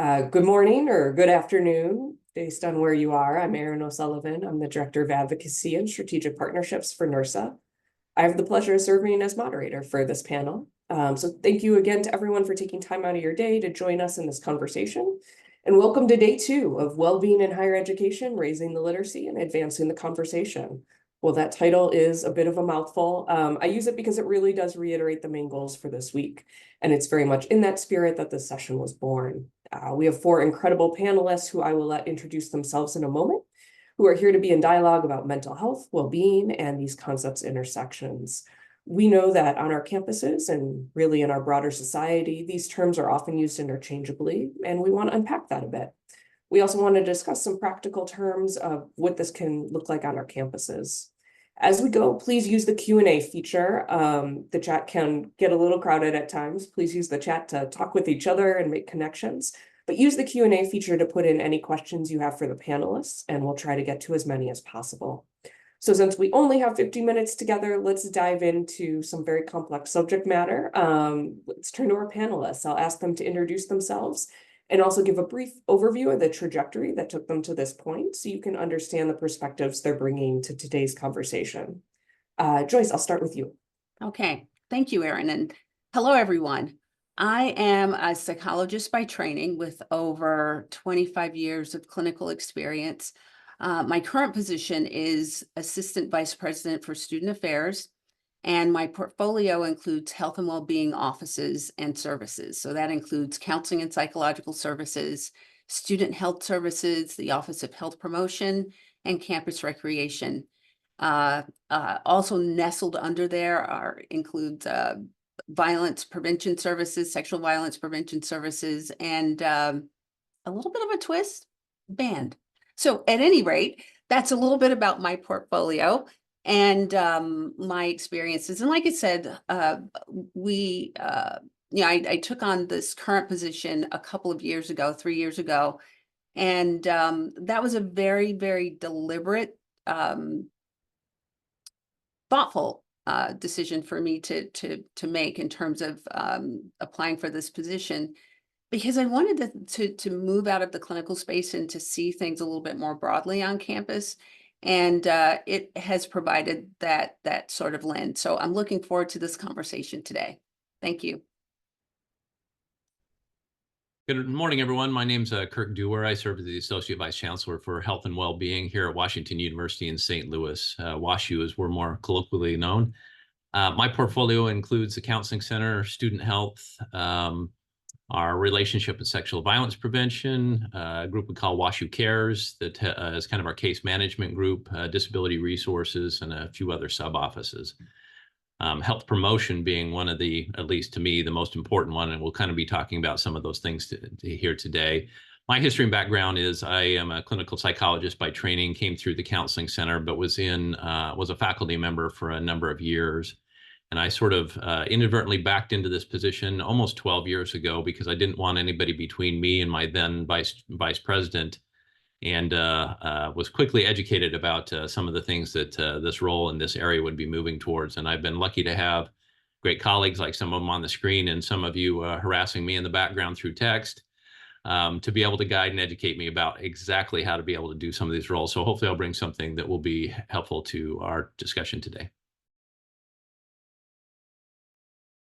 Good morning or good afternoon, based on where you are. I'm Erin O'Sullivan. I'm the Director of Advocacy and Strategic Partnerships for NERSA. I have the pleasure of serving as moderator for this panel. So thank you again to everyone for taking time out of your day to join us in this conversation. And welcome to day 2 of Wellbeing in Higher Education, Raising the Literacy and Advancing the Conversation. Well, that title is a bit of a mouthful. I use it because it really does reiterate the main goals for this week. And it's very much in that spirit that this session was born. We have 4 incredible panelists who I will let introduce themselves in a moment, who are here to be in dialogue about mental health, well-being, and these concepts' intersections. We know that on our campuses and really in our broader society, these terms are often used interchangeably, and we want to unpack that a bit. We also want to discuss some practical terms of what this can look like on our campuses. As we go, please use the Q&A feature. The chat can get a little crowded at times. Please use the chat to talk with each other and make connections, but use the Q&A feature to put in any questions you have for the panelists, and we'll try to get to as many as possible. So since we only have 50 minutes together, let's dive into some very complex subject matter. Let's turn to our panelists. I'll ask them to introduce themselves and also give a brief overview of the trajectory that took them to this point so you can understand the perspectives they're bringing to today's conversation. Joyce, I'll start with you. Okay, thank you, Erin, and hello, everyone. I am a psychologist by training with over 25 years of clinical experience. My current position is Assistant Vice President for Student Affairs, and my portfolio includes health and well-being offices and services. So that includes counseling and psychological services, student health services, the Office of Health Promotion, and campus recreation. Also nestled under there includes violence prevention services, sexual violence prevention services, and a little bit of a twist, band. So at any rate, that's a little bit about my portfolio and my experiences. And like I said, I took on this current position a couple of years ago, 3 years ago, and that was a very, very deliberate, thoughtful decision for me to make in terms of applying for this position, because I wanted to move out of the clinical space and to see things a little bit more broadly on campus. And it has provided that sort of lens. So I'm looking forward to this conversation today. Thank you. Good morning, everyone. My name's Kirk Dewar. I serve as the Associate Vice Chancellor for Health and Wellbeing here at Washington University in St. Louis. WashU, as we're more colloquially known. My portfolio includes the Counseling Center, student health, our relationship and sexual violence prevention, a group we call WashU Cares that is kind of our case management group, disability resources, and a few other sub-offices. Health promotion being one of the, at least to me, the most important one, and we'll kind of be talking about some of those things here today. My history and background is I am a clinical psychologist by training, came through the Counseling Center, but was a faculty member for a number of years. And I sort of inadvertently backed into this position almost 12 years ago because I didn't want anybody between me and my then vice president, and was quickly educated about some of the things that this role in this area would be moving towards. And I've been lucky to have great colleagues like some of them on the screen and some of you harassing me in the background through text to be able to guide and educate me about exactly how to be able to do some of these roles. So hopefully I'll bring something that will be helpful to our discussion today.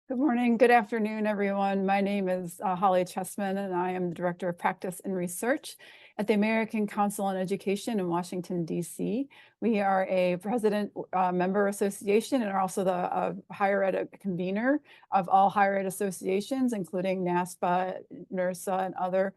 Good morning, good afternoon, everyone. My name is Holly Chessman, and I am the Director of Practice and Research at the American Council on Education in Washington, D.C. We are a president member association and are also the higher ed convener of all higher ed associations, including NASPA, NERSA, and other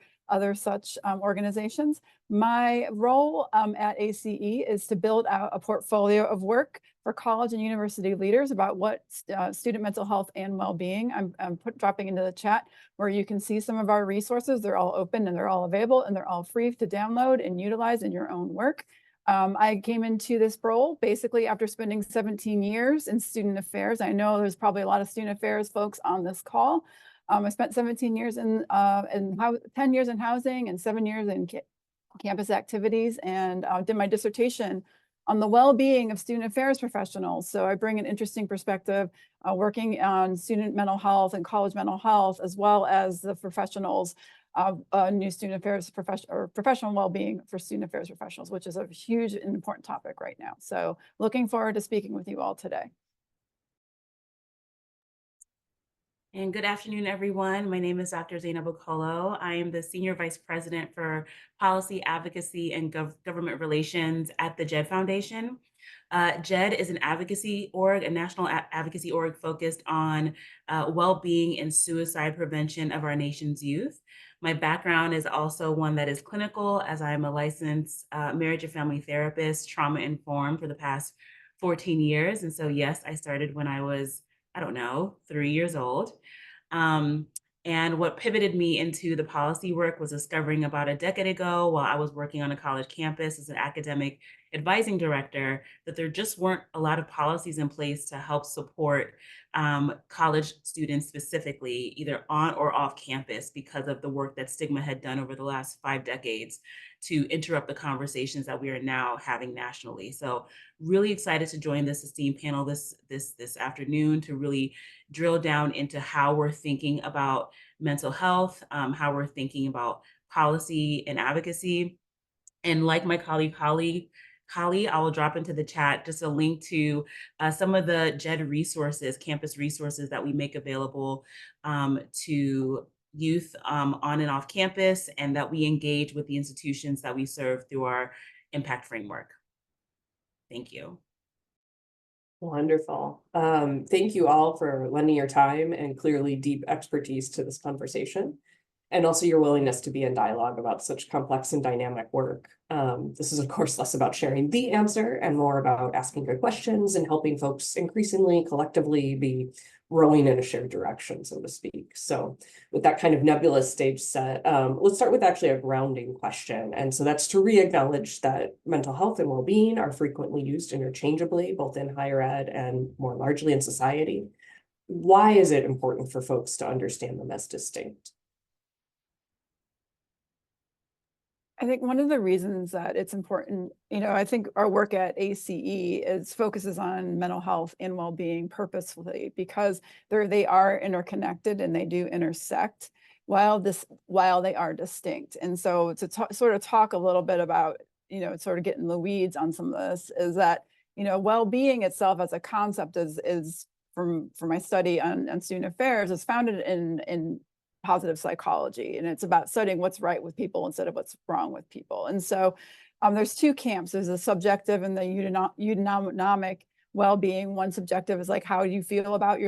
such organizations. My role at ACE is to build out a portfolio of work for college and university leaders about what student mental health and well-being. I'm dropping into the chat where you can see some of our resources. They're all open and they're all available and they're all free to download and utilize in your own work. I came into this role basically after spending 17 years in student affairs. I know there's probably a lot of student affairs folks on this call. I spent 17 years 10 years in housing and 7 years in campus activities, and did my dissertation on the well-being of student affairs professionals. So I bring an interesting perspective working on student mental health and college mental health, as well as the professionals new student affairs professional well-being for student affairs professionals, which is a huge and important topic right now. So looking forward to speaking with you all today. And good afternoon, everyone. My name is Dr. Zainab Okolo. I am the Senior Vice President for Policy Advocacy and Government Relations at the JED Foundation. JED is an advocacy org, a national advocacy org focused on well-being and suicide prevention of our nation's youth. My background is also one that is clinical, as I am a licensed marriage and family therapist, trauma-informed for the past 14 years. And so, yes, I started when I was, I don't know, 3 years old. And what pivoted me into the policy work was discovering about a decade ago, while I was working on a college campus as an academic advising director, that there just weren't a lot of policies in place to help support college students specifically, either on or off campus, because of the work that stigma had done over the last 5 decades to interrupt the conversations that we are now having nationally. So really excited to join this esteemed panel this afternoon to really drill down into how we're thinking about mental health, how we're thinking about policy and advocacy. And like my colleague, I will drop into the chat just a link to some of the JED resources, campus resources that we make available to youth on and off campus, and that we engage with the institutions that we serve through our impact framework. Thank you. Wonderful. Thank you all for lending your time and clearly deep expertise to this conversation, and also your willingness to be in dialogue about such complex and dynamic work. This is, of course, less about sharing the answer and more about asking good questions and helping folks increasingly collectively be rowing in a shared direction, so to speak. So with that kind of nebulous stage set, let's start with actually a grounding question. And so that's to re-acknowledge that mental health and well-being are frequently used interchangeably, both in higher ed and more largely in society. Why is it important for folks to understand them as distinct? I think one of the reasons that it's important, I think our work at ACE focuses on mental health and well-being purposefully, because they are interconnected and they do intersect while they are distinct. And so to sort of talk a little bit about, sort of get in the weeds on some of this, is that, well-being itself as a concept is from my study on student affairs, is founded in positive psychology, and it's about studying what's right with people instead of what's wrong with people. And so there's two camps. There's the subjective and the eudaimonomic well-being. One subjective is like, how do you feel? Are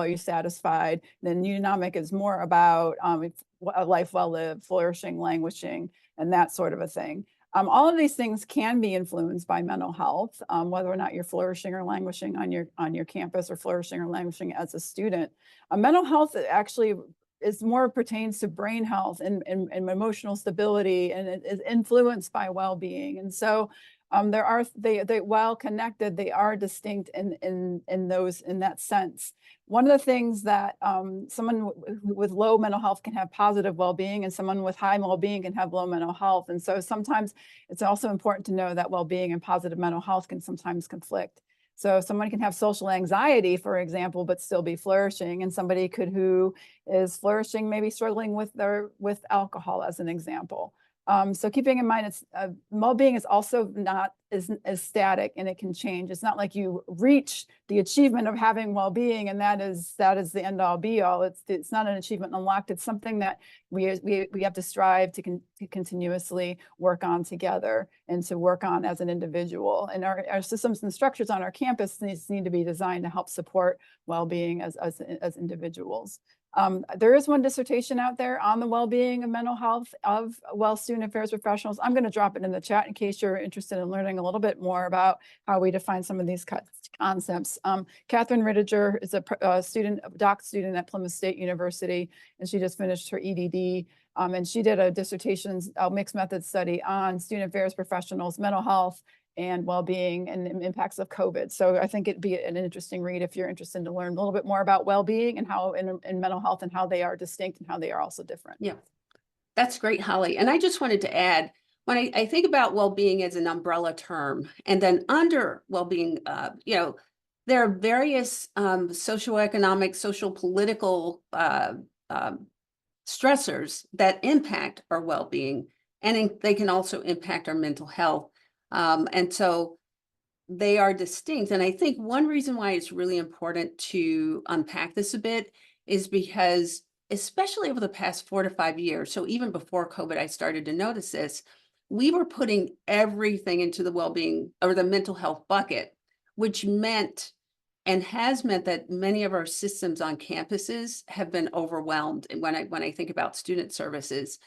you satisfied? Then eudaimonomic is more about a life well lived, flourishing, languishing, and that sort of a thing. All of these things can be influenced by mental health, whether or not you're flourishing or languishing on your campus, or flourishing or languishing as a student. Mental health actually is more pertains to brain health and emotional stability, and it is influenced by well-being. And so they while connected, they are distinct in that sense. One of the things that someone with low mental health can have positive well-being, and someone with high well-being can have low mental health. And so sometimes it's also important to know that well-being and positive mental health can sometimes conflict. So someone can have social anxiety, for example, but still be flourishing, and somebody who is flourishing maybe struggling with alcohol, as an example. So keeping in mind, it's well-being is also not as static, and it can change. It's not like you reach the achievement of having well-being and that is the end all be all. It's not an achievement unlocked. It's something that we have to strive to continuously work on together and to work on as an individual. And our systems and structures on our campus need to be designed to help support well-being as individuals. There is one dissertation out there on the well-being and mental health of student affairs professionals. I'm going to drop it in the chat in case you're interested in learning a little bit more about how we define some of these concepts. Catherine Rittiger is a doc student at Plymouth State University, and she just finished her EDD. And she did a dissertation, a mixed method study on student affairs professionals, mental health, and well-being, and the impacts of COVID. So I think it'd be an interesting read if you're interested to learn a little bit more about well-being and how in mental health, and how they are distinct and how they are also different. Yeah, that's great, Holly. And I just wanted to add, when I think about well-being as an umbrella term, and then under well-being, there are various socioeconomic, social political stressors that impact our well-being, and they can also impact our mental health. And so they are distinct. And I think one reason why it's really important to unpack this a bit is because, especially over the past 4 to 5 years, so even before COVID, I started to notice this, we were putting everything into the well-being or the mental health bucket, which meant and has meant that many of our systems on campuses have been overwhelmed. And when I think about student services,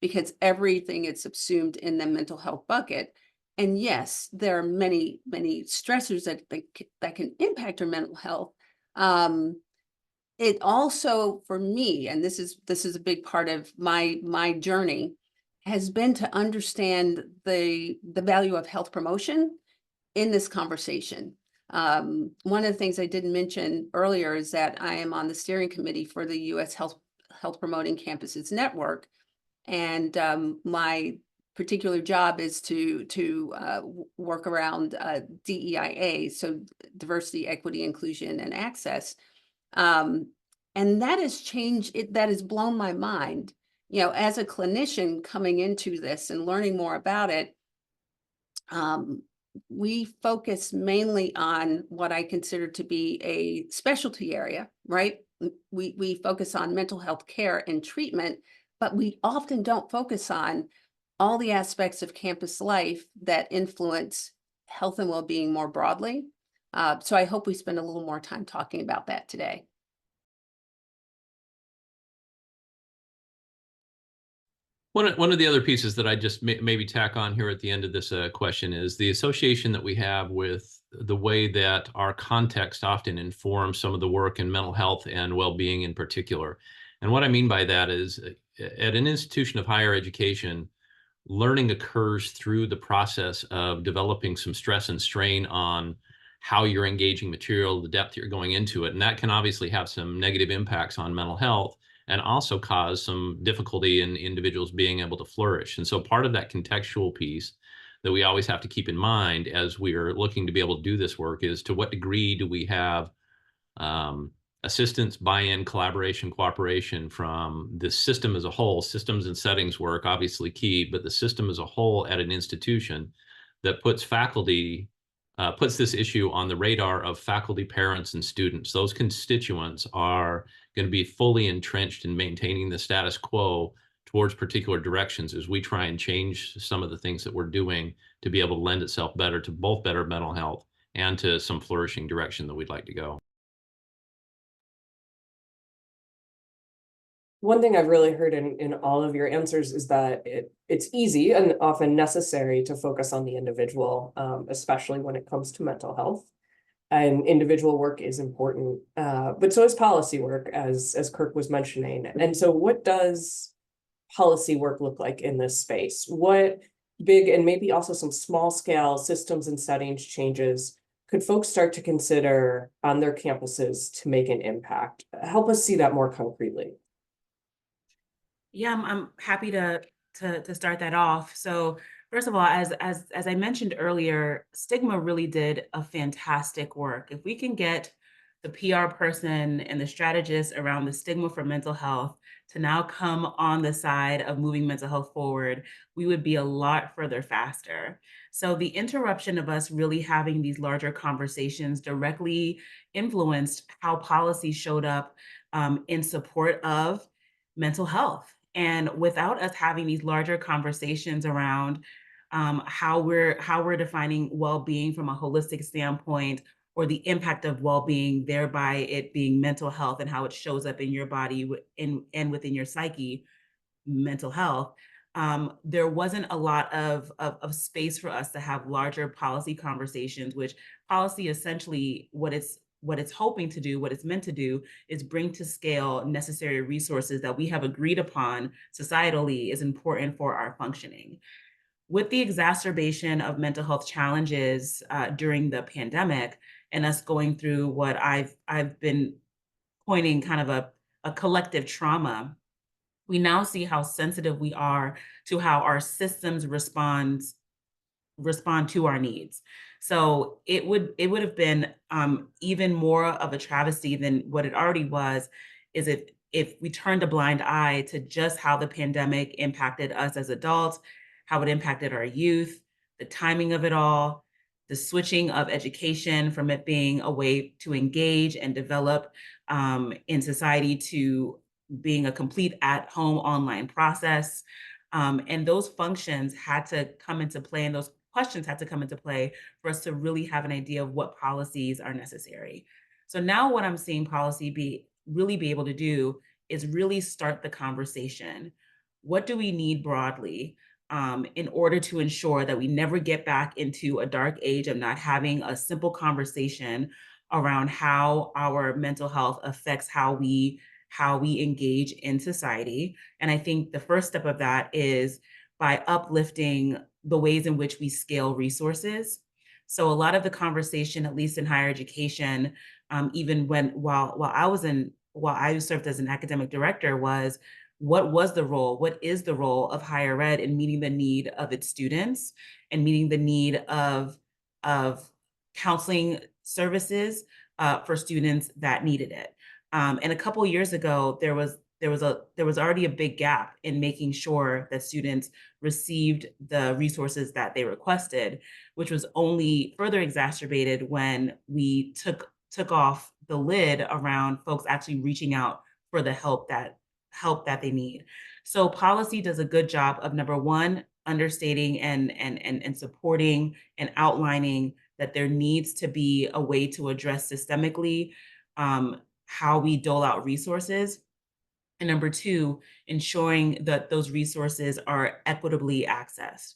because everything is subsumed in the mental health bucket. And yes, there are many, many stressors that can impact our mental health. It also, for me, and this is a big part of my journey, has been to understand the value of health promotion in this conversation. One of the things I didn't mention earlier is that I am on the steering committee for the U.S. Health Promoting Campuses Network, and my particular job is to work around DEIA, so diversity, equity, inclusion, and access. And that has changed it. That has blown my mind. You know, as a clinician coming into this and learning more about it, we focus mainly on what I consider to be a specialty area, right? We focus on mental health care and treatment, but we often don't focus on all the aspects of campus life that influence health and well-being more broadly. So I hope we spend a little more time talking about that today. One of the other pieces that I just maybe tack on here at the end of this question is the association that we have with the way that our context often informs some of the work in mental health and well-being in particular. And what I mean by that is at an institution of higher education, learning occurs through the process of developing some stress and strain on how you're engaging material, the depth you're going into it. And that can obviously have some negative impacts on mental health and also cause some difficulty in individuals being able to flourish. And so part of that contextual piece that we always have to keep in mind as we are looking to be able to do this work is to what degree do we have assistance, buy-in, collaboration, cooperation from the system as a whole. Systems and settings work, obviously key, but the system as a whole at an institution that puts faculty, puts this issue on the radar of faculty, parents, and students. Those constituents are going to be fully entrenched in maintaining the status quo towards particular directions as we try and change some of the things that we're doing to be able to lend itself better to both better mental health and to some flourishing direction that we'd like to go. One thing I've really heard in all of your answers is that it's easy and often necessary to focus on the individual, especially when it comes to mental health. And individual work is important, but so is policy work, as Kirk was mentioning. And so what does policy work look like in this space? What big and maybe also some small scale systems and settings changes could folks start to consider on their campuses to make an impact? Help us see that more concretely. Yeah, I'm happy to start that off. So first of all, as I mentioned earlier, stigma really did a fantastic work. If we can get the PR person and the strategist around the stigma for mental health to now come on the side of moving mental health forward, we would be a lot further faster. So the interruption of us really having these larger conversations directly influenced how policy showed up in support of mental health. And without us having these larger conversations around how we're defining well-being from a holistic standpoint, or the impact of well-being, thereby it being mental health and how it shows up in your body and within your psyche, mental health, there wasn't a lot of space for us to have larger policy conversations, which policy essentially what it's hoping to do, what it's meant to do, is bring to scale necessary resources that we have agreed upon societally is important for our functioning. With the exacerbation of mental health challenges during the pandemic and us going through what I've been coining kind of a collective trauma, we now see how sensitive we are to how our systems respond to our needs. So it would have been even more of a travesty than what it already was, is if if we turned a blind eye to just how the pandemic impacted us as adults, how it impacted our youth, the timing of it all, the switching of education from it being a way to engage and develop in society to being a complete at-home online process. And those functions had to come into play, and those questions had to come into play for us to really have an idea of what policies are necessary. So now what I'm seeing policy really be able to do is really start the conversation. What do we need broadly in order to ensure that we never get back into a dark age of not having a simple conversation around how our mental health affects how we engage in society? And I think the first step of that is by uplifting the ways in which we scale resources. So a lot of the conversation, at least in higher education, even while I served as an academic director, was what is the role of higher ed in meeting the need of its students and meeting the need of counseling services for students that needed it. And a couple of years ago, there was already a big gap in making sure that students received the resources that they requested, which was only further exacerbated when we took off the lid around folks actually reaching out for the help that they need. So policy does a good job of, number one, understating and supporting and outlining that there needs to be a way to address systemically how we dole out resources. And number two, ensuring that those resources are equitably accessed.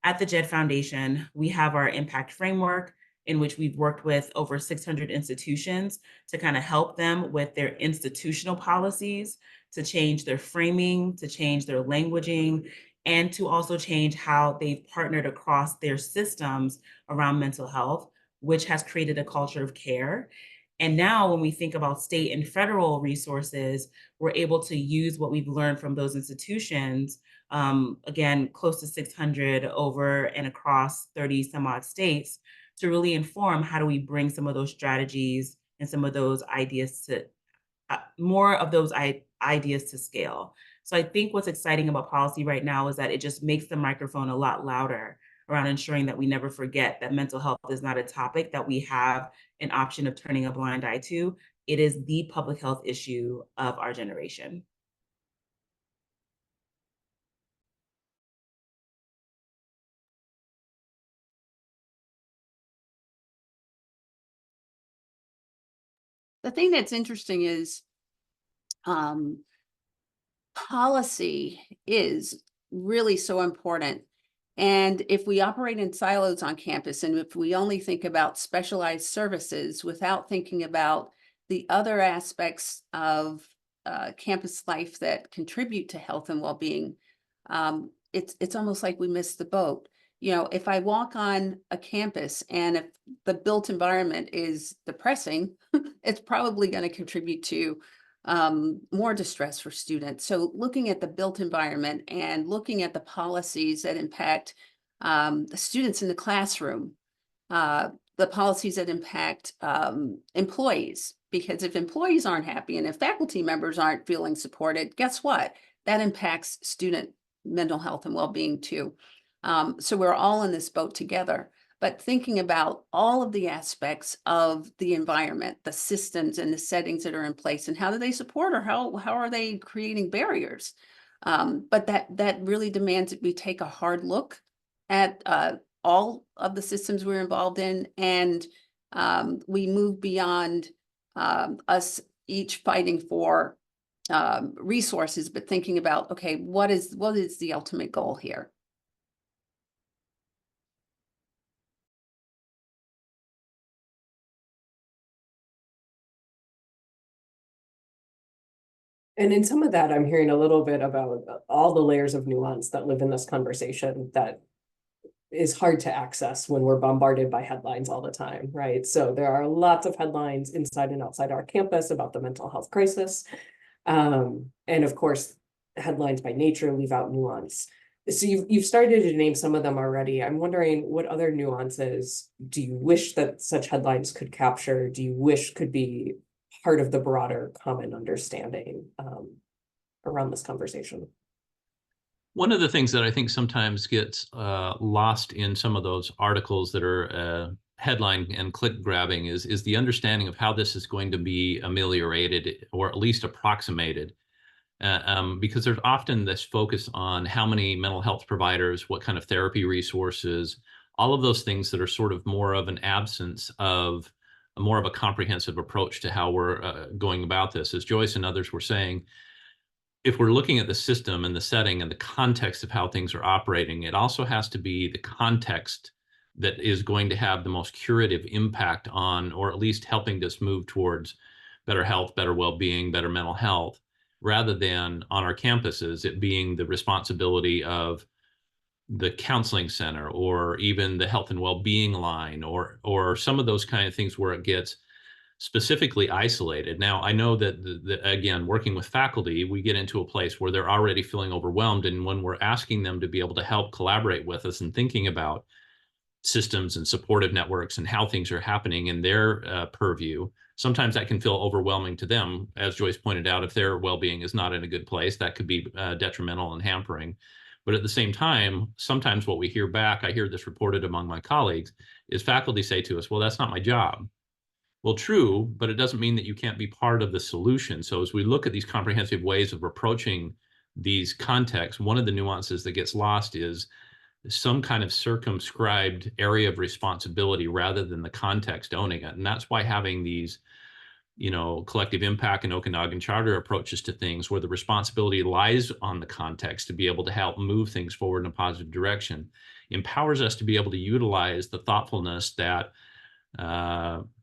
At the JED Foundation, we have our impact framework in which we've worked with over 600 institutions to kind of help them with their institutional policies, to change their framing, to change their languaging, and to also change how they've partnered across their systems around mental health, which has created a culture of care. And now when we think about state and federal resources, we're able to use what we've learned from those institutions, again, close to 600 over and across 30 some odd states, to really inform how do we bring some of those strategies and some of those ideas to more of those ideas to scale. So I think what's exciting about policy right now is that it just makes the microphone a lot louder around ensuring that we never forget that mental health is not a topic that we have an option of turning a blind eye to. It is the public health issue of our generation. The thing that's interesting is policy is really so important. And if we operate in silos on campus, and if we only think about specialized services without thinking about the other aspects of campus life that contribute to health and well-being, it's almost like we missed the boat. You know, if I walk on a campus and if the built environment is depressing, it's probably going to contribute to more distress for students. So looking at the built environment and looking at the policies that impact the students in the classroom, the policies that impact employees, because if employees aren't happy and if faculty members aren't feeling supported, guess what? That impacts student mental health and well-being too. So we're all in this boat together. But thinking about all of the aspects of the environment, the systems and the settings that are in place, and how do they support, or how are they creating barriers? But that really demands that we take a hard look at all of the systems we're involved in, and we move beyond us each fighting for resources, but thinking about, okay, what is the ultimate goal here? And in some of that, I'm hearing a little bit about all the layers of nuance that live in this conversation that is hard to access when we're bombarded by headlines all the time, right? So there are lots of headlines inside and outside our campus about the mental health crisis. And of course, headlines by nature leave out nuance. So you've started to name some of them already. I'm wondering, what other nuances do you wish that such headlines could capture? Do you wish could be part of the broader common understanding around this conversation. One of the things that I think sometimes gets lost in some of those articles that are headline and click grabbing is the understanding of how this is going to be ameliorated or at least approximated. Because there's often this focus on how many mental health providers, what kind of therapy resources, all of those things that are sort of more of an absence of more of a comprehensive approach to how we're going about this. As Joyce and others were saying, if we're looking at the system and the setting and the context of how things are operating, it also has to be the context that is going to have the most curative impact on, or at least helping us move towards better health, better well-being, better mental health, rather than on our campuses, it being the responsibility of the counseling center or even the health and well-being line or some of those kind of things where it gets specifically isolated. Now, I know that again, working with faculty, we get into a place where they're already feeling overwhelmed. And when we're asking them to be able to help collaborate with us and thinking about systems and supportive networks and how things are happening in their purview, sometimes that can feel overwhelming to them. As Joyce pointed out, if their well-being is not in a good place, that could be detrimental and hampering. But at the same time, sometimes what we hear back, I hear this reported among my colleagues, is faculty say to us, well, that's not my job. Well, true, but it doesn't mean that you can't be part of the solution. So as we look at these comprehensive ways of approaching these contexts, one of the nuances that gets lost is some kind of circumscribed area of responsibility rather than the context owning it. And that's why having these, collective impact and Okanagan Charter approaches to things where the responsibility lies on the context to be able to help move things forward in a positive direction empowers us to be able to utilize the thoughtfulness that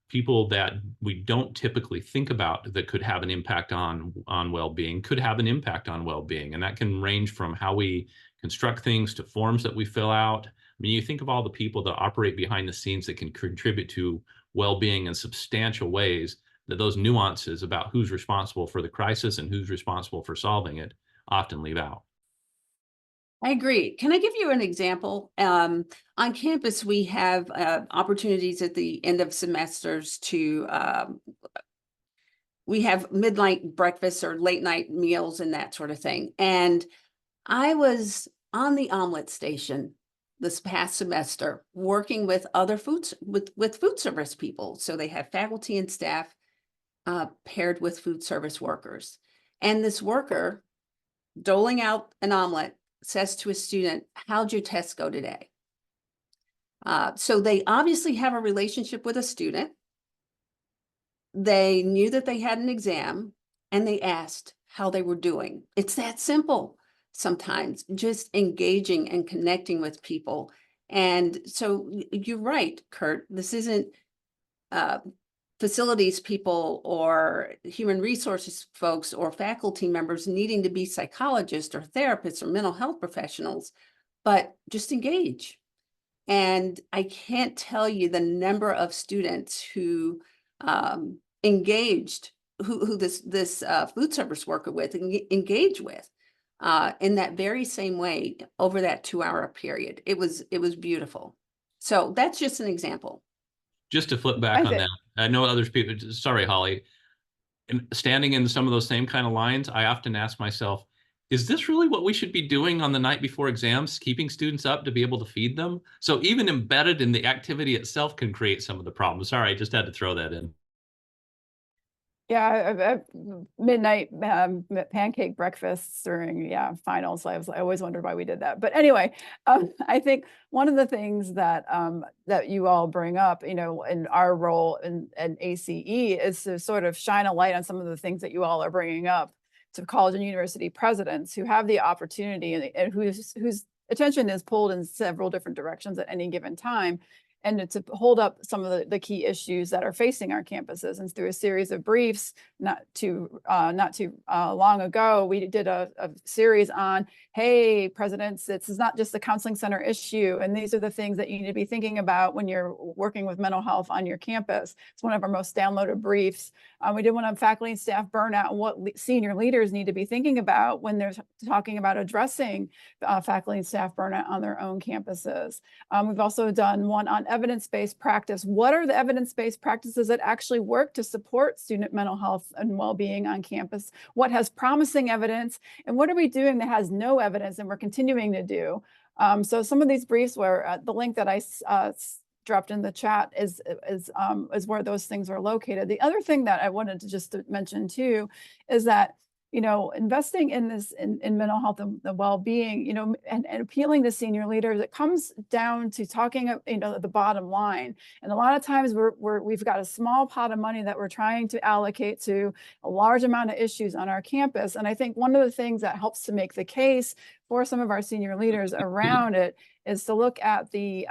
people that we don't typically think about that could have an impact on well-being could have an impact on well-being. And that can range from how we construct things to forms that we fill out. I mean, you think of all the people that operate behind the scenes that can contribute to well-being in substantial ways, that those nuances about who's responsible for the crisis and who's responsible for solving it often leave out. I agree. Can I give you an example? On campus, we have opportunities at the end of semesters to, we have midnight breakfasts or late night meals and that sort of thing. And I was on the omelet station this past semester working with other with food service people. So they have faculty and staff paired with food service workers. And this worker doling out an omelet says to a student, how'd your test go today? So they obviously have a relationship with a student. They knew that they had an exam and they asked how they were doing. It's that simple. Sometimes just engaging and connecting with people. And so you're right, Kurt, this isn't facilities people or human resources folks or faculty members needing to be psychologists or therapists or mental health professionals, but just engage. And I can't tell you the number of students who engaged, who this food service worker with engage with in that very same way over that 2-hour period. It was beautiful. So that's just an example. Just to flip back on that, I know others people, sorry, Holly, standing in some of those same kind of lines, I often ask myself, is this really what we should be doing on the night before exams, keeping students up to be able to feed them? So even embedded in the activity itself can create some of the problems. Sorry, I just had to throw that in. Yeah, midnight pancake breakfasts during finals. I always wondered why we did that. But anyway, I think one of the things that that you all bring up, in our role in ACE is to sort of shine a light on some of the things that you all are bringing up to college and university presidents who have the opportunity and whose attention is pulled in several different directions at any given time, and to hold up some of the key issues that are facing our campuses. And through a series of briefs, not too long ago, we did a series on, hey, presidents, this is not just a counseling center issue. And these are the things that you need to be thinking about when you're working with mental health on your campus. It's one of our most downloaded briefs We didn't want to have faculty and staff burnout, and what senior leaders need to be thinking about when they're talking about addressing faculty and staff burnout on their own campuses. We've also done one on evidence-based practice. What are the evidence-based practices that actually work to support student mental health and well-being on campus? What has promising evidence, and what are we doing that has no evidence and we're continuing to do? So some of these briefs were the link that I dropped in the chat is where those things are located. The other thing that I wanted to just mention too is that, you know, investing in this in mental health and the well-being, you know, and appealing to senior leaders, it comes down to talking, you know, the bottom line. And a lot of times we've got a small pot of money that we're trying to allocate to a large amount of issues on our campus. And I think one of the things that helps to make the case for some of our senior leaders around it is to look at the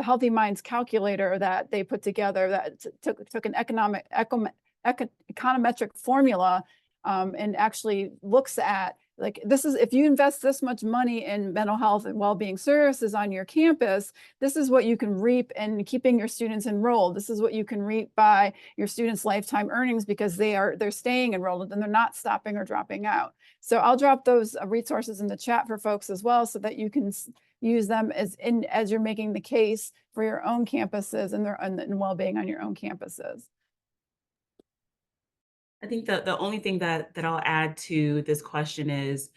Healthy Minds calculator that they put together that took an econometric formula and actually looks at, like, this is, if you invest this much money in mental health and well-being services on your campus, this is what you can reap in keeping your students enrolled. This is what you can reap by your students' lifetime earnings, because they're staying enrolled and they're not stopping or dropping out. So I'll drop those resources in the chat for folks as well, so that you can use them as you're making the case for your own campuses and well-being on your own campuses. I think the only thing that I'll add to this question is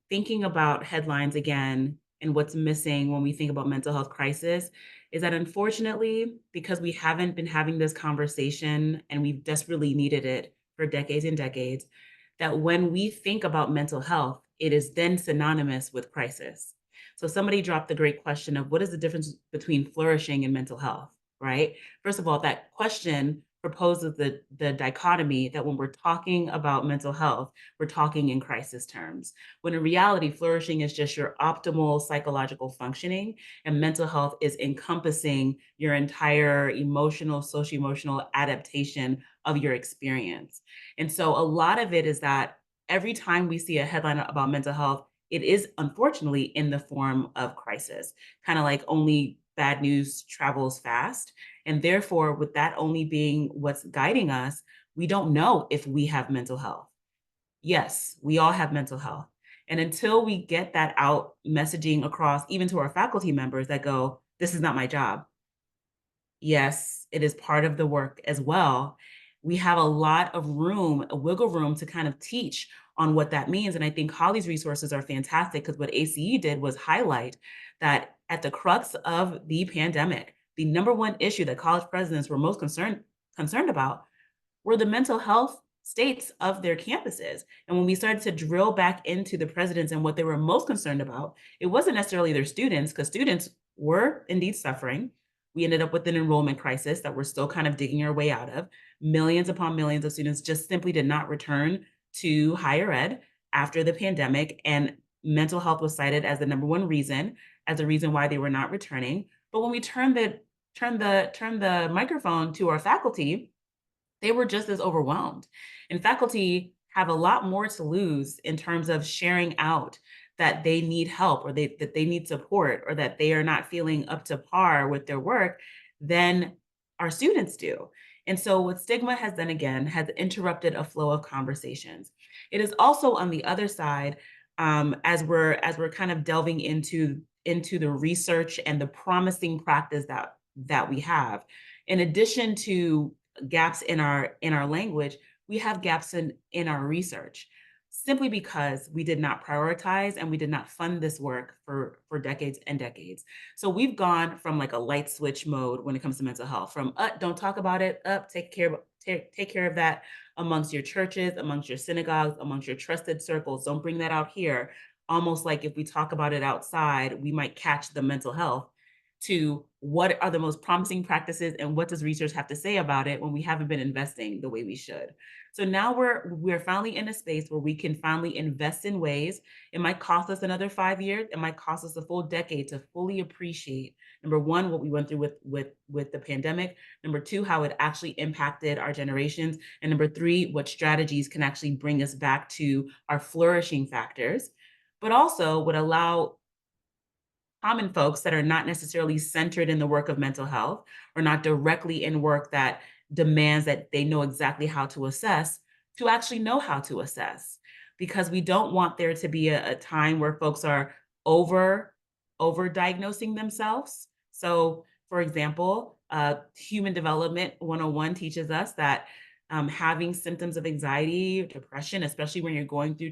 thinking about headlines again, and what's missing when we think about mental health crisis is that, unfortunately, because we haven't been having this conversation and we've desperately needed it for decades and decades, that when we think about mental health, it is then synonymous with crisis. So somebody dropped the great question of, what is the difference between flourishing and mental health, right? First of all, that question proposes the dichotomy that when we're talking about mental health, we're talking in crisis terms, when in reality, flourishing is just your optimal psychological functioning, and mental health is encompassing your entire emotional, socio-emotional adaptation of your experience. And so a lot of it is that every time we see a headline about mental health, it is unfortunately in the form of crisis, kind of like only bad news travels fast. And therefore, with that only being what's guiding us, we don't know if we have mental health. Yes, we all have mental health. And until we get that out messaging across, even to our faculty members that go, this is not my job. Yes, it is part of the work as well. We have a lot of room, a wiggle room to kind of teach on what that means. And I think Holly's resources are fantastic, because what ACE did was highlight that at the crux of the pandemic, the number one issue that college presidents were most concerned about were the mental health states of their campuses. And when we started to drill back into the presidents and what they were most concerned about, it wasn't necessarily their students, because students were indeed suffering. We ended up with an enrollment crisis that we're still kind of digging our way out of. Millions upon millions of students just simply did not return to higher ed after the pandemic, and mental health was cited as the number one reason, as a reason why they were not returning. But when we turned the microphone to our faculty, they were just as overwhelmed. And faculty have a lot more to lose in terms of sharing out that they need help, or that they need support, or that they are not feeling up to par with their work than our students do. And so what stigma has done, again, has interrupted a flow of conversations. It is also on the other side, as we're kind of delving into the research and the promising practice that we have. In addition to gaps in our language, we have gaps in our research, simply because we did not prioritize and we did not fund this work for decades and decades. So we've gone from like a light switch mode when it comes to mental health, from don't talk about it, take care of that amongst your churches, amongst your synagogues, amongst your trusted circles. Don't bring that out here. Almost like if we talk about it outside, we might catch the mental health, to what are the most promising practices and what does research have to say about it when we haven't been investing the way we should. So now we're finally in a space where we can finally invest in ways. It might cost us another 5 years. It might cost us a full decade to fully appreciate, number one, what we went through with the pandemic. Number two, how it actually impacted our generations. And number three, what strategies can actually bring us back to our flourishing factors, but also would allow common folks that are not necessarily centered in the work of mental health, or not directly in work that demands that they know exactly how to assess, to actually know how to assess, because we don't want there to be a time where folks are over diagnosing themselves. So, for example, Human Development 101 teaches us that having symptoms of anxiety, depression, especially when you're going through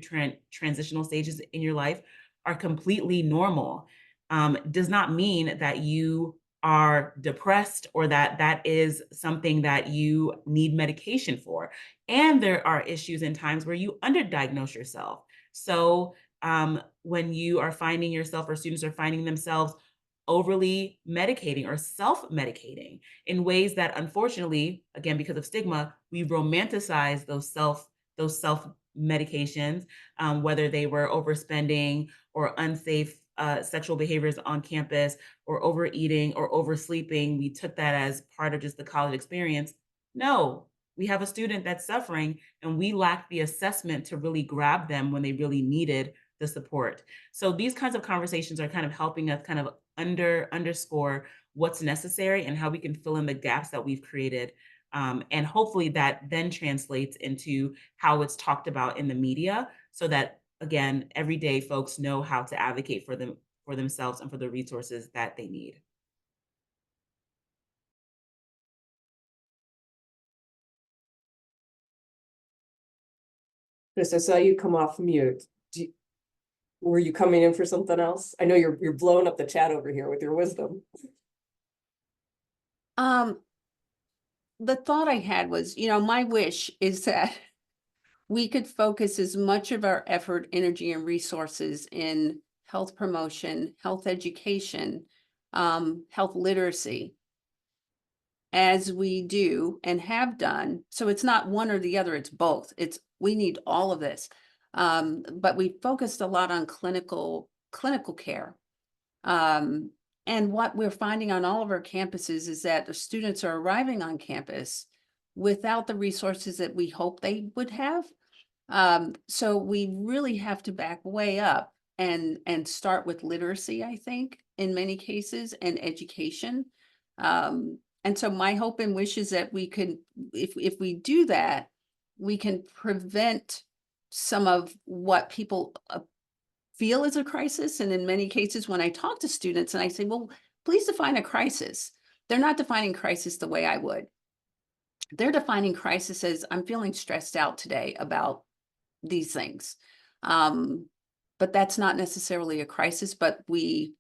transitional stages in your life, are completely normal. Does not mean that you are depressed or that that is something that you need medication for. And there are issues and times where you underdiagnose yourself. So when you are finding yourself, or students are finding themselves overly medicating or self-medicating in ways that, unfortunately, again, because of stigma, we romanticize those self medications, whether they were overspending or unsafe sexual behaviors on campus, or overeating or oversleeping. We took that as part of just the college experience. No, we have a student that's suffering, and we lack the assessment to really grab them when they really needed the support. So these kinds of conversations are kind of helping us kind of underscore what's necessary and how we can fill in the gaps that we've created. And hopefully that then translates into how it's talked about in the media, so that, again, everyday folks know how to advocate for themselves and for the resources that they need. Chris, I saw you come off mute. Were you coming in for something else? I know you're blowing up the chat over here with your wisdom. The thought I had was, my wish is that we could focus as much of our effort, energy, and resources in health promotion, health education, health literacy, as we do and have done. So it's not one or the other, it's both. We need all of this. But we focused a lot on clinical care. And what we're finding on all of our campuses is that the students are arriving on campus without the resources that we hope they would have. So we really have to back way up and start with literacy, I think, in many cases, and education. And so my hope and wish is that we can, if we do that, we can prevent some of what people feel is a crisis. And in many cases, when I talk to students and I say, well, please define a crisis, they're not defining crisis the way I would. They're defining crisis as, I'm feeling stressed out today about these things. But that's not necessarily a crisis, but we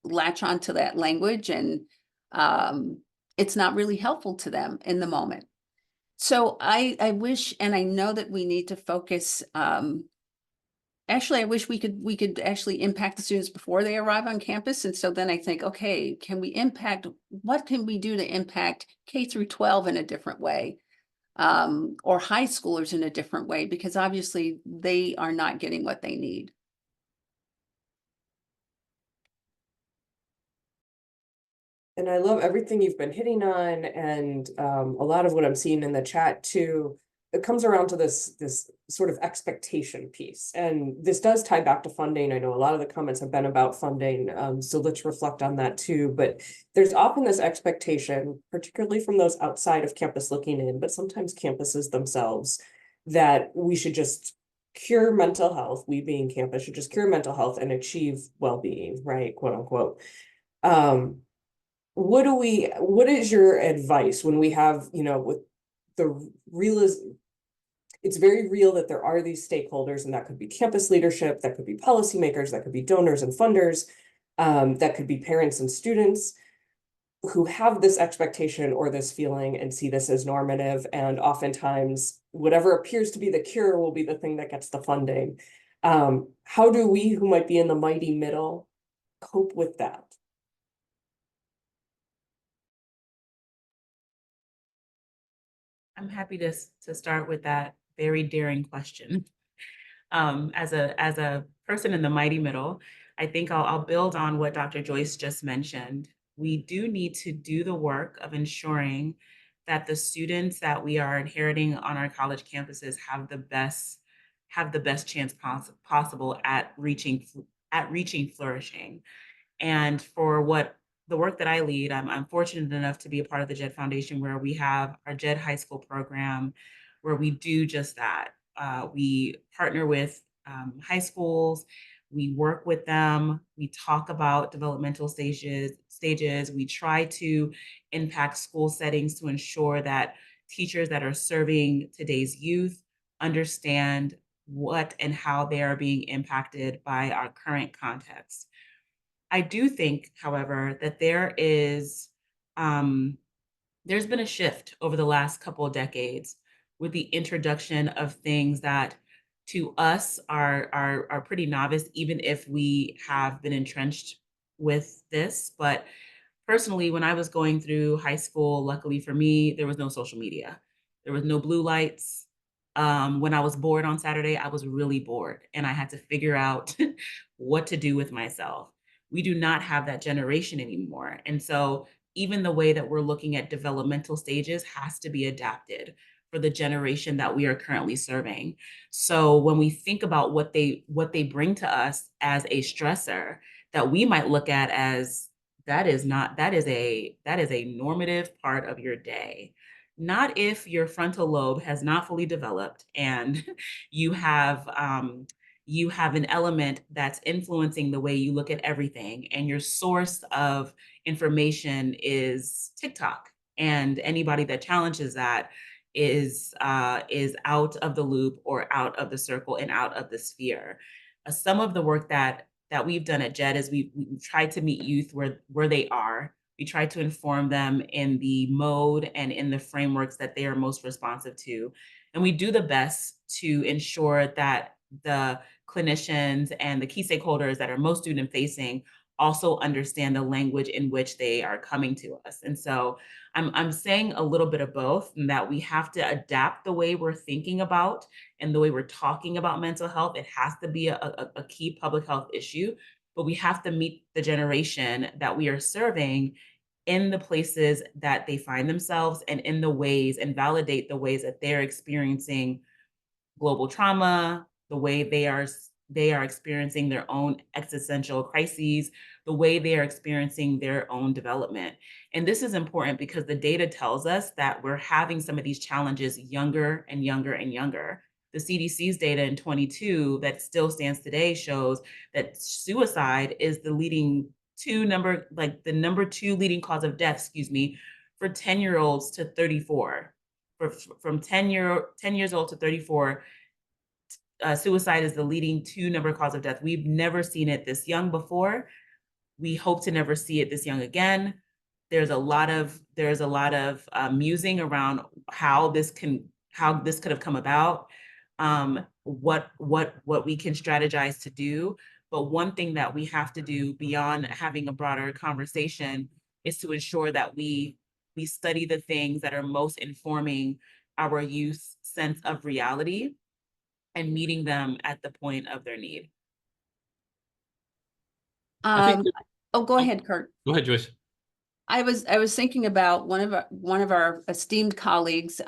latch onto that language, and it's not really helpful to them in the moment. So I wish, and I know that we need to focus, actually, I wish we could actually impact the students before they arrive on campus. And so then I think, okay, what can we do to impact K through 12 in a different way? Or high schoolers in a different way, because obviously they are not getting what they need. And I love everything you've been hitting on, and a lot of what I'm seeing in the chat too. It comes around to this sort of expectation piece, and this does tie back to funding. I know a lot of the comments have been about funding, so let's reflect on that too. But there's often this expectation, particularly from those outside of campus looking in, but sometimes campuses themselves, that we should just cure mental health. We being campus should just cure mental health and achieve well-being, right? Quote unquote. What is your advice when we have, with the it's very real that there are these stakeholders, and that could be campus leadership, that could be policymakers, that could be donors and funders, that could be parents and students who have this expectation or this feeling and see this as normative. And oftentimes whatever appears to be the cure will be the thing that gets the funding. How do we, who might be in the mighty middle, cope with that? I'm happy to start with that very daring question. As a person in the mighty middle, I think I'll build on what Dr. Joyce just mentioned. We do need to do the work of ensuring that the students that we are inheriting on our college campuses have the best chance possible at reaching flourishing. And for what the work that I lead, I'm fortunate enough to be a part of the JED Foundation, where we have our JED High School program, where we do just that. We partner with high schools. We work with them. We talk about developmental stages. We try to impact school settings to ensure that teachers that are serving today's youth understand what and how they are being impacted by our current context. I do think, however, that there's been a shift over the last couple of decades with the introduction of things that to us are pretty novice, even if we have been entrenched with this. But personally, when I was going through high school, luckily for me, there was no social media. There was no blue lights. When I was bored on Saturday, I was really bored and I had to figure out what to do with myself. We do not have that generation anymore. And so even the way that we're looking at developmental stages has to be adapted for the generation that we are currently serving. So when we think about what they bring to us as a stressor that we might look at as that is a normative part of your day. Not if your frontal lobe has not fully developed and you have an element that's influencing the way you look at everything, and your source of information is TikTok, and anybody that challenges that is out of the loop or out of the circle and out of the sphere. Some of the work that we've done at JED is we've tried to meet youth where they are. We try to inform them in the mode and in the frameworks that they are most responsive to. And we do the best to ensure that the clinicians and the key stakeholders that are most student facing also understand the language in which they are coming to us. And so I'm saying a little bit of both, and that we have to adapt the way we're thinking about and the way we're talking about mental health. It has to be a key public health issue, but we have to meet the generation that we are serving in the places that they find themselves and in the ways, and validate the ways that they're experiencing global trauma, the way they are experiencing their own existential crises, the way they are experiencing their own development. And this is important because the data tells us that we're having some of these challenges younger and younger and younger. The CDC's data in 22 that still stands today shows that suicide is the number two leading cause of death, for 10-year-olds to 34. From 10 years old to 34, suicide is the leading number cause of death. We've never seen it this young before. We hope to never see it this young again. There's a lot of musing around how this could have come about, what we can strategize to do. But one thing that we have to do beyond having a broader conversation is to ensure that we study the things that are most informing our youth's sense of reality and meeting them at the point of their need. I think Go ahead, Kurt. Go ahead, Joyce. I was thinking about one of our esteemed colleagues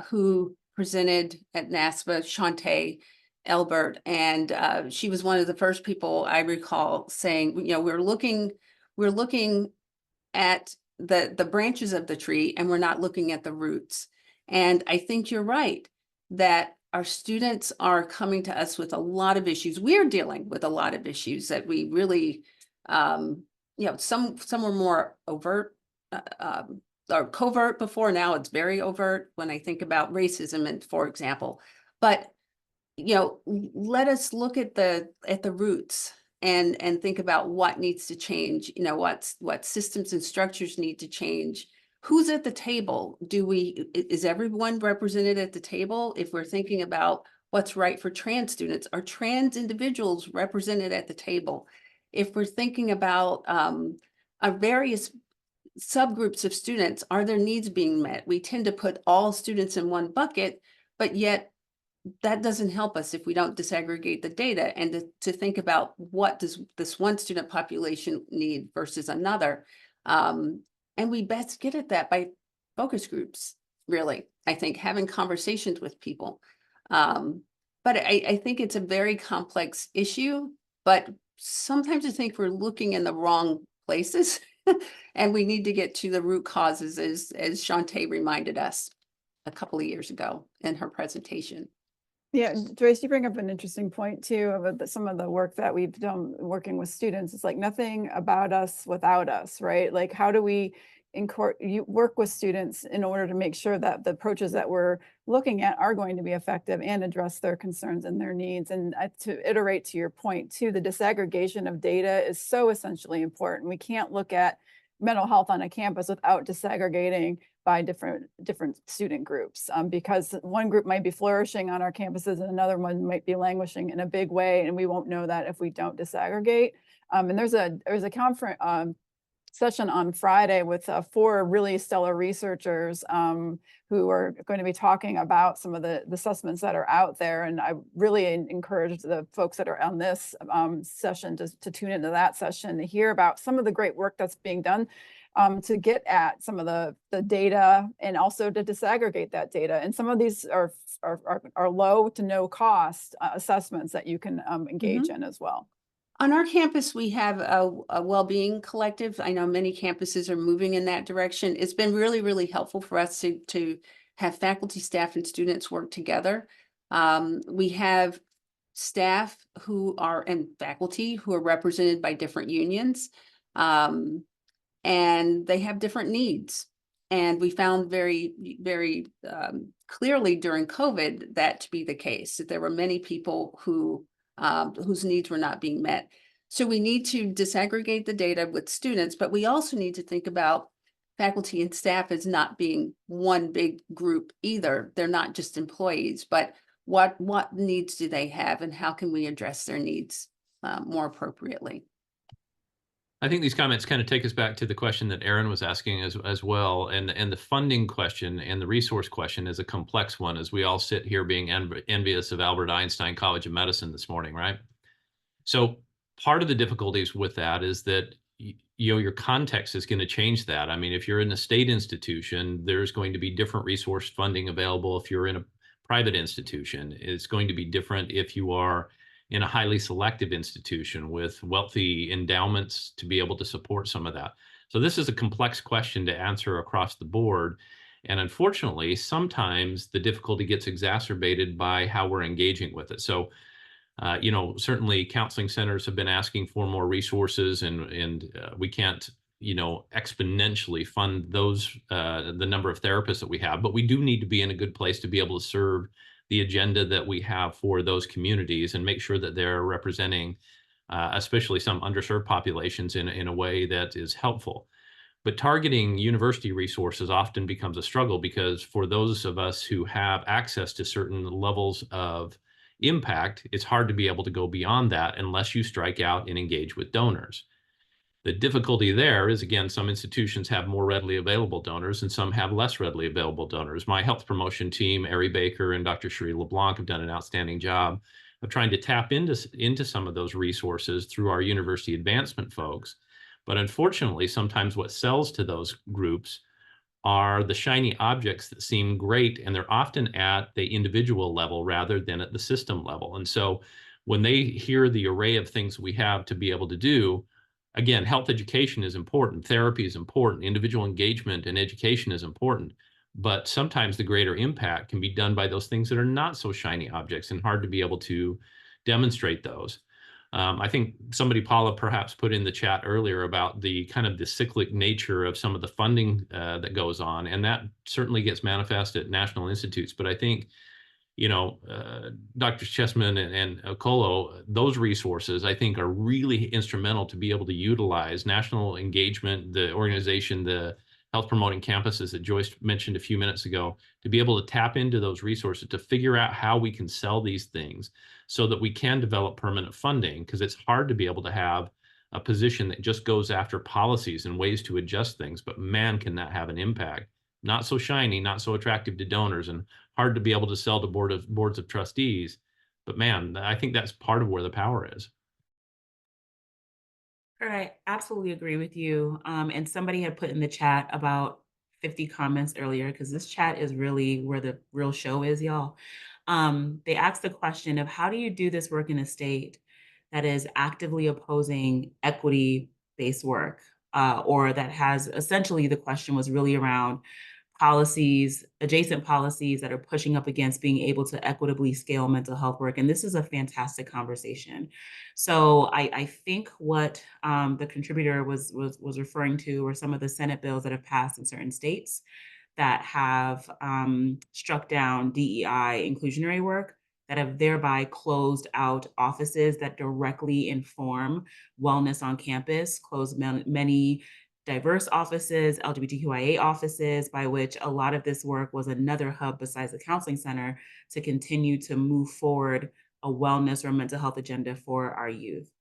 who presented at NASPA, Shantae Elbert, and she was one of the first people I recall saying, we're looking at the branches of the tree and we're not looking at the roots. And I think you're right that our students are coming to us with a lot of issues. We're dealing with a lot of issues that we really, some were more overt or covert before. Now it's very overt when I think about racism, and for example. But let us look at the roots and think about what needs to change. What systems and structures need to change. Who's at the table? Is everyone represented at the table? If we're thinking about what's right for trans students, are trans individuals represented at the table? If we're thinking about our various subgroups of students, are their needs being met? We tend to put all students in one bucket, but yet that doesn't help us if we don't disaggregate the data and to think about what does this one student population need versus another. And we best get at that by focus groups, really. I think having conversations with people. But I think it's a very complex issue, but sometimes I think we're looking in the wrong places And we need to get to the root causes, as Shantae reminded us a couple of years ago in her presentation. Yeah, Joyce, you bring up an interesting point too about some of the work that we've done working with students. It's like nothing about us without us, right? Like how do we work with students in order to make sure that the approaches that we're looking at are going to be effective and address their concerns and their needs. And to iterate to your point too, the disaggregation of data is so essentially important. We can't look at mental health on a campus without disaggregating by different student groups, because one group might be flourishing on our campuses and another one might be languishing in a big way, and we won't know that if we don't disaggregate. And there's a conference session on Friday with 4 really stellar researchers who are going to be talking about some of the assessments that are out there. And I really encourage the folks that are on this session to tune into that session to hear about some of the great work that's being done to get at some of the data and also to disaggregate that data. And some of these are low to no cost assessments that you can engage in as well. On our campus, we have a Wellbeing collective. I know many campuses are moving in that direction. It's been really, really helpful for us to have faculty, staff, and students work together. We have staff and faculty who are represented by different unions. And they have different needs. And we found very, very clearly during COVID that to be the case, that there were many people whose needs were not being met. So we need to disaggregate the data with students, but we also need to think about faculty and staff as not being one big group either. They're not just employees, but what needs do they have and how can we address their needs more appropriately? I think these comments kind of take us back to the question that Erin was asking as well. And the funding question and the resource question is a complex one, as we all sit here being envious of Albert Einstein College of Medicine this morning, right? So part of the difficulties with that is that your context is going to change that. I mean, if you're in a state institution, there's going to be different resource funding available. If you're in a private institution, it's going to be different if you are in a highly selective institution with wealthy endowments to be able to support some of that. So this is a complex question to answer across the board. And unfortunately, sometimes the difficulty gets exacerbated by how we're engaging with it. So, certainly counseling centers have been asking for more resources, and we can't, exponentially fund those, the number of therapists that we have, but we do need to be in a good place to be able to serve the agenda that we have for those communities and make sure that they're representing especially some underserved populations in a way that is helpful. But targeting university resources often becomes a struggle because for those of us who have access to certain levels of impact, it's hard to be able to go beyond that unless you strike out and engage with donors. The difficulty there is, again, some institutions have more readily available donors and some have less readily available donors. My health promotion team, Ari Baker and Dr. Cherie LeBlanc, have done an outstanding job of trying to tap into some of those resources through our university advancement folks. But unfortunately, sometimes what sells to those groups are the shiny objects that seem great, and they're often at the individual level rather than at the system level. And so when they hear the array of things we have to be able to do, again, health education is important, therapy is important, individual engagement and education is important, but sometimes the greater impact can be done by those things that are not so shiny objects and hard to be able to demonstrate those. I think Paula perhaps put in the chat earlier about the kind of the cyclic nature of some of the funding that goes on, and that certainly gets manifest at national institutes. But I think, Dr. Chessman and Okolo, those resources, I think, are really instrumental to be able to utilize national engagement, the organization, the health promoting campuses that Joyce mentioned a few minutes ago, to be able to tap into those resources to figure out how we can sell these things so that we can develop permanent funding, because it's hard to be able to have a position that just goes after policies and ways to adjust things, but man, can that have an impact. Not so shiny, not so attractive to donors, and hard to be able to sell to boards of trustees. But man, I think that's part of where the power is. I absolutely agree with you. And somebody had put in the chat about 50 comments earlier, because this chat is really where the real show is, y'all. They asked the question of how do you do this work in a state that is actively opposing equity-based work? or that has essentially the question was really around policies, adjacent policies that are pushing up against being able to equitably scale mental health work. And this is a fantastic conversation. So I think what the contributor was referring to were some of the Senate bills that have passed in certain states that have struck down DEI inclusionary work, that have thereby closed out offices that directly inform wellness on campus, closed many diverse offices, LGBTQIA offices, by which a lot of this work was another hub besides the counseling center to continue to move forward a wellness or mental health agenda for our youth.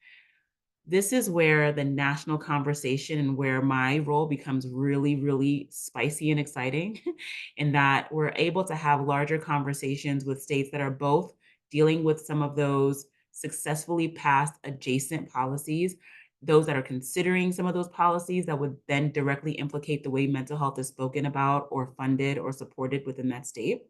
This is where the national conversation and where my role becomes really, really spicy and exciting, in that we're able to have larger conversations with states that are both dealing with some of those successfully passed adjacent policies, those that are considering some of those policies that would then directly implicate the way mental health is spoken about or funded or supported within that state.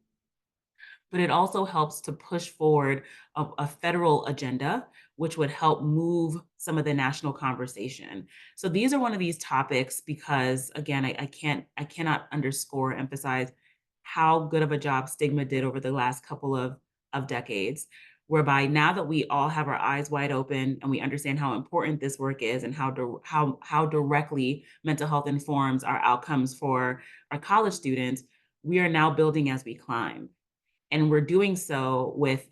But it also helps to push forward a federal agenda, which would help move some of the national conversation. So these are one of these topics because, again, I cannot underscore, emphasize how good of a job stigma did over the last couple of decades, whereby now that we all have our eyes wide open and we understand how important this work is and how directly mental health informs our outcomes for our college students, we are now building as we climb. And we're doing so with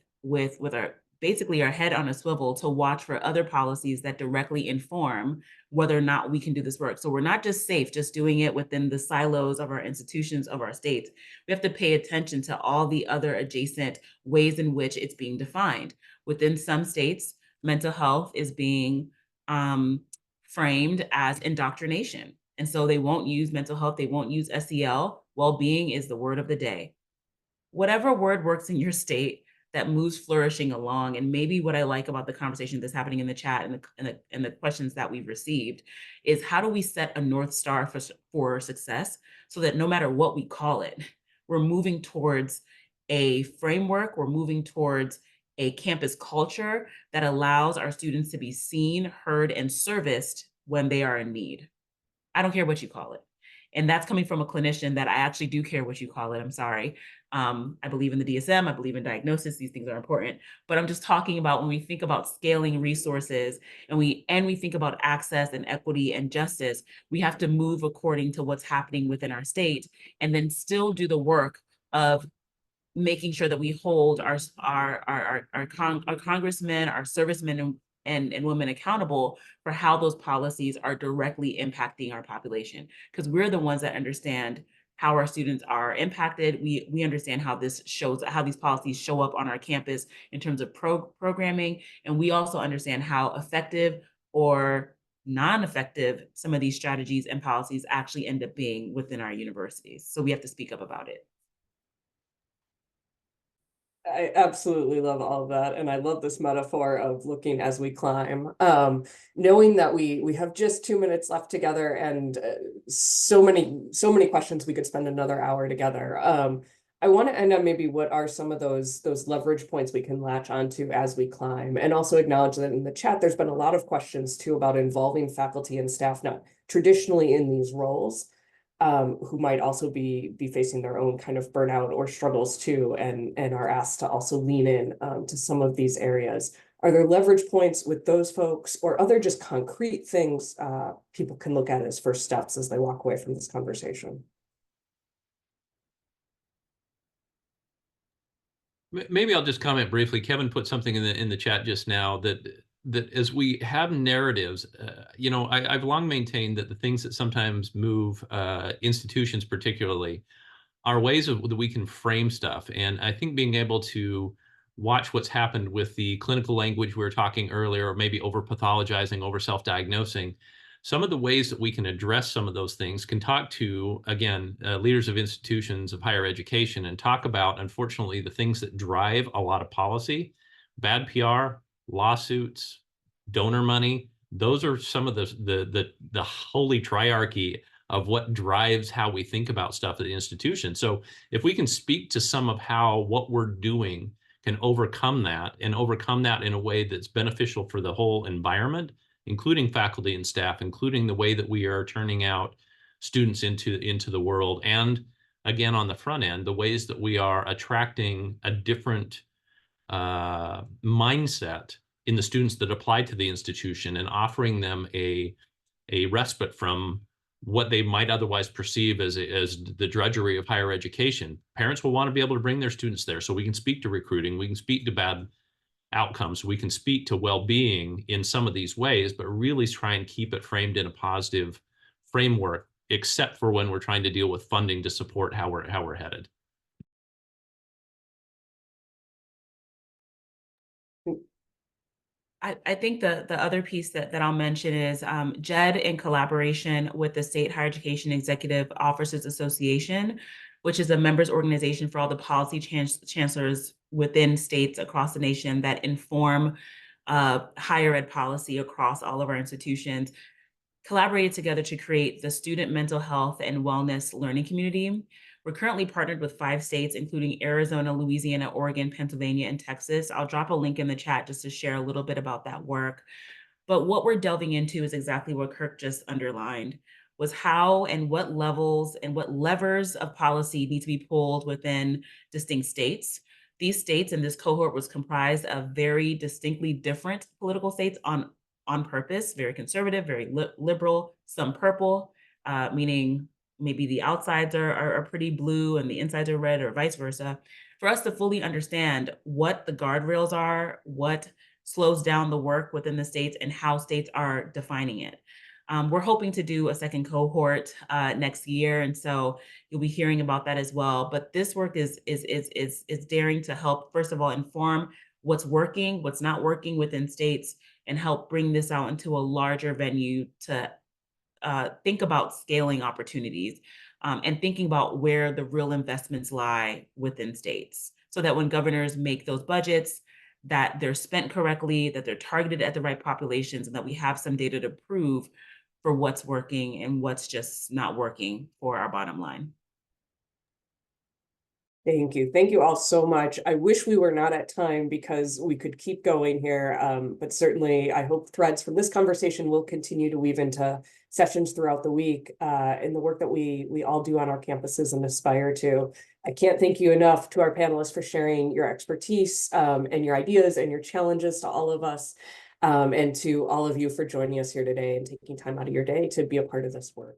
our basically our head on a swivel to watch for other policies that directly inform whether or not we can do this work. So we're not just safe just doing it within the silos of our institutions, of our states. We have to pay attention to all the other adjacent ways in which it's being defined. Within some states, mental health is being framed as indoctrination. And so they won't use mental health, they won't use SEL. Well-being is the word of the day. Whatever word works in your state that moves flourishing along. And maybe what I like about the conversation that's happening in the chat and the questions that we've received is, how do we set a North Star for success so that no matter what we call it, we're moving towards a framework, we're moving towards a campus culture that allows our students to be seen, heard, and serviced when they are in need. I don't care what you call it. And that's coming from a clinician that I actually do care what you call it. I'm sorry. I believe in the DSM. I believe in diagnosis. These things are important. But I'm just talking about when we think about scaling resources and we think about access and equity and justice, we have to move according to what's happening within our state and then still do the work of making sure that we hold our congressmen, our servicemen and women accountable for how those policies are directly impacting our population. Because we're the ones that understand how our students are impacted. We understand how these policies show up on our campus in terms of programming. And we also understand how effective or non-effective some of these strategies and policies actually end up being within our universities. So we have to speak up about it. I absolutely love all of that. And I love this metaphor of looking as we climb. Knowing that we have just 2 minutes left together and so many questions, we could spend another hour together. I want to end on maybe what are some of those leverage points we can latch onto as we climb, and also acknowledge that in the chat, there's been a lot of questions too about involving faculty and staff not traditionally in these roles. Who might also be facing their own kind of burnout or struggles too, and are asked to also lean in to some of these areas. Are there leverage points with those folks or other just concrete things people can look at as first steps as they walk away from this conversation? Maybe I'll just comment briefly. Kevin put something in the chat just now that as we have narratives, I've long maintained that the things that sometimes move institutions particularly are ways that we can frame stuff. And I think being able to watch what's happened with the clinical language we were talking earlier, or maybe over pathologizing, over self-diagnosing, some of the ways that we can address some of those things can talk to, again, leaders of institutions of higher education and talk about, unfortunately, the things that drive a lot of policy, bad PR, lawsuits, donor money. Those are some of the holy triarchy of what drives how we think about stuff at the institution. So if we can speak to some of how what we're doing can overcome that and overcome that in a way that's beneficial for the whole environment, including faculty and staff, including the way that we are turning out students into the world. And again, on the front end, the ways that we are attracting a different mindset in the students that apply to the institution and offering them a respite from what they might otherwise perceive as the drudgery of higher education. Parents will want to be able to bring their students there so we can speak to recruiting, we can speak to bad outcomes, we can speak to well-being in some of these ways, but really try and keep it framed in a positive framework, except for when we're trying to deal with funding to support how we're headed. I think the other piece that I'll mention is JED, in collaboration with the State Higher Education Executive Officers Association, which is a members organization for all the policy chancellors within states across the nation that inform higher ed policy across all of our institutions, collaborated together to create the Student Mental Health and Wellness Learning Community. We're currently partnered with 5 states, including Arizona, Louisiana, Oregon, Pennsylvania, and Texas. I'll drop a link in the chat just to share a little bit about that work. But what we're delving into is exactly what Kirk just underlined, was how and what levels and what levers of policy need to be pulled within distinct states. These states and this cohort was comprised of very distinctly different political states on purpose, very conservative, very liberal, some purple, meaning maybe the outsides are pretty blue and the insides are red, or vice versa, for us to fully understand what the guardrails are, what slows down the work within the states, and how states are defining it. We're hoping to do a second cohort next year, and so you'll be hearing about that as well. But this work is daring to help, first of all, inform what's working, what's not working within states, and help bring this out into a larger venue to think about scaling opportunities and thinking about where the real investments lie within states, so that when governors make those budgets, that they're spent correctly, that they're targeted at the right populations, and that we have some data to prove for what's working and what's just not working for our bottom line. Thank you. Thank you all so much. I wish we were not at time because we could keep going here. But certainly I hope threads from this conversation will continue to weave into sessions throughout the week in the work that we all do on our campuses and aspire to. I can't thank you enough to our panelists for sharing your expertise and your ideas and your challenges to all of us, and to all of you for joining us here today and taking time out of your day to be a part of this work.